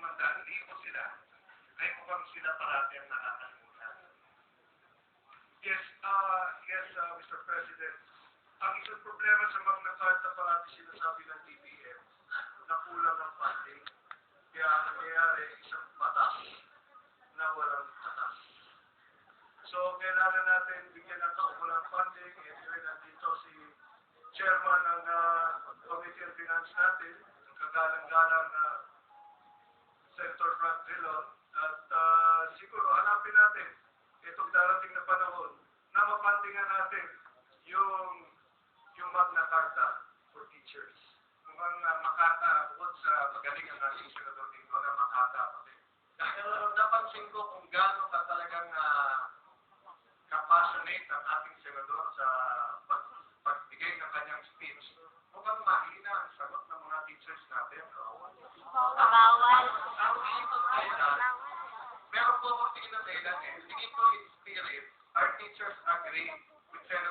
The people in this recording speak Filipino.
500,000 sila, ay mukhang sila parati ang nakakalimutan. Mr. President. Ang isang problema sa Magna Carta parati sinasabi ng DBM na kulang ang funding. Kaya ang nangyayari, isang batas na walang batas. So, kailangan natin bigyan ng kaukulang funding. Anyway, nandito si Chairman ng Committee on Finance natin, ang kagalang-galang na Senator Frank Drilon. At siguro, hanapin natin itong darating na panahon na mapandingan natin yung Magna Carta for teachers. Mukhang makata, bukod sa magaling ang ating senador dito na makata pati. Dahil napansin ko kung gaano ka talagang kapassionate ang ating senador sa pagbigay ng kanyang speech, mukhang mahina ang sagot ng mga teachers natin. Bawal. Meron po ako tingin na dahilan eh. Tingin ko in spirit, our teachers agree with Senator